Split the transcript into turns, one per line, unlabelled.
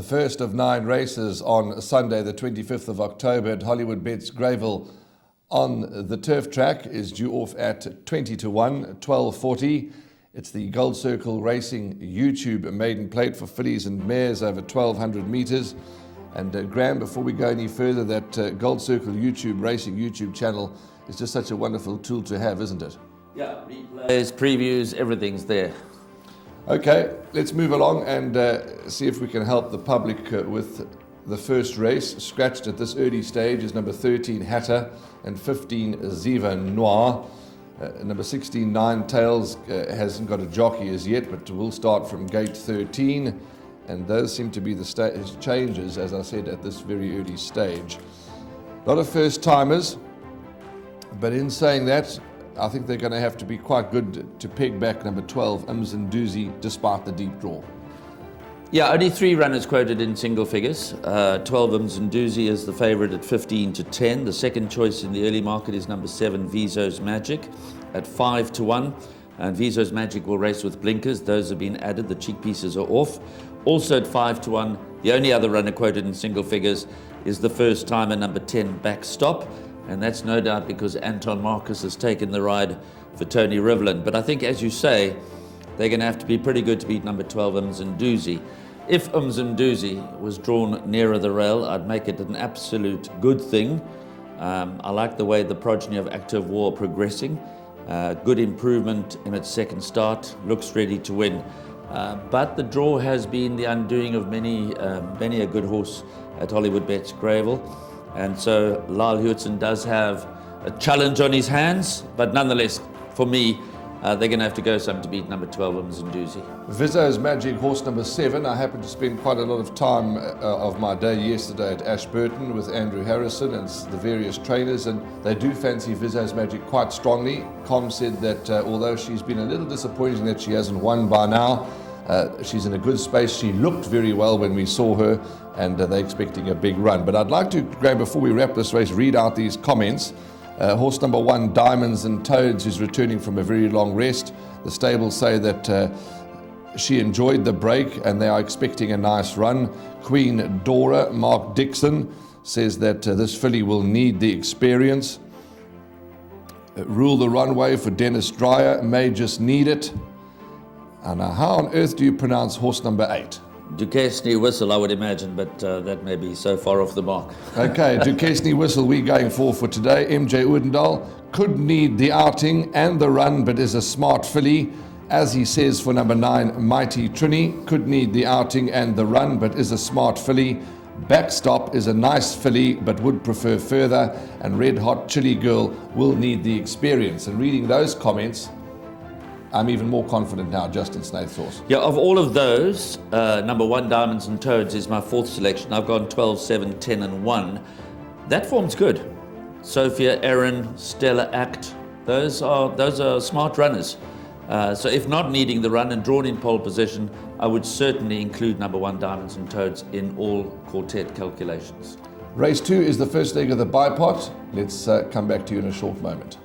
The first of 9 races on Sunday, the 25th of October at Hollywood Bets Greyville on the turf track is due off at 20 to 1, 12:40. It's the Gold Circle Racing YouTube maiden plate for fillies and mares over 1,200 metres. And Graham, before we go any further, that Gold Circle YouTube Racing YouTube channel is just such a wonderful tool to have, isn't it?
Yeah, replays, previews, everything's there.
Okay, let's move along and see if we can help the public with the first race. Scratched at this early stage is number 13 Hatter and 15 Ziva Noir. Number 16 Nine Tails hasn't got a jockey as yet, but will start from gate 13. And those seem to be the changes, as I said, at this very early stage. A lot of first timers, but in saying that, I think they're going to have to be quite good to peg back number 12, Mzanduzi, despite the deep draw.
Yeah, only 3 runners quoted in single figures. 12 Mzanduzi is the favourite at 15 to 10. The second choice in the early market is number 7, Viso's Magic, at 5 to 1. And Viso's Magic will race with blinkers. Those have been added. The cheek pieces are off. Also at 5 to 1, the only other runner quoted in single figures is the first timer, number 10, Backstop. And that's no doubt because Anton Marcus has taken the ride for Tony Rivlin. But I think, as you say, they're going to have to be pretty good to beat number 12, Mzanduzi. If Mzanduzi was drawn nearer the rail, I'd make it an absolute good thing. I like the way the progeny of Active War are progressing. Good improvement in its second start, looks ready to win. But the draw has been the undoing of many a good horse at Hollywood Bets Greyville. And so Lyle Hewitson does have a challenge on his hands, but nonetheless, for me, they're going to have to go some to beat number 12, Mzanduzi.
Viso's Magic, horse number 7. I happened to spend quite a lot of time of my day yesterday at Ashburton with Andrew Harrison and the various trainers, and they do fancy Viso's Magic quite strongly. Com said that although she's been a little disappointing that she hasn't won by now, she's in a good space. She looked very well when we saw her, and they're expecting a big run. But I'd like to, Graham, before we wrap this race, read out these comments. Horse number 1, Diamonds and Toads, is returning from a very long rest. The stables say that she enjoyed the break and they are expecting a nice run. Queen Dora, Mark Dixon, says that this filly will need the experience. Rule the Runway for Dennis Dreyer, may just need it. And how on earth do you pronounce horse number 8?
Duquesne Whistle, I would imagine, but that may be so far off the mark.
Okay, Duquesne Whistle we're going for today. MJ Oudendal could need the outing and the run, but is a smart filly. As he says for number 9, Mighty Trini, could need the outing and the run, but is a smart filly. Backstop is a nice filly, but would prefer further. And Red Hot Chili Girl will need the experience. And reading those comments, I'm even more confident now, Justin Snaith's horse.
Yeah, of all of those, number 1, Diamonds and Toads, is my 4th selection. I've gone 12, 7, 10 and 1. That form's good. Sophia, Erin, Stella Act, those are smart runners. So if not needing the run and drawn in pole position, I would certainly include number 1, Diamonds and Toads, in all quartet calculations.
Race 2 is the first leg of the bipot. Let's come back to you in a short moment.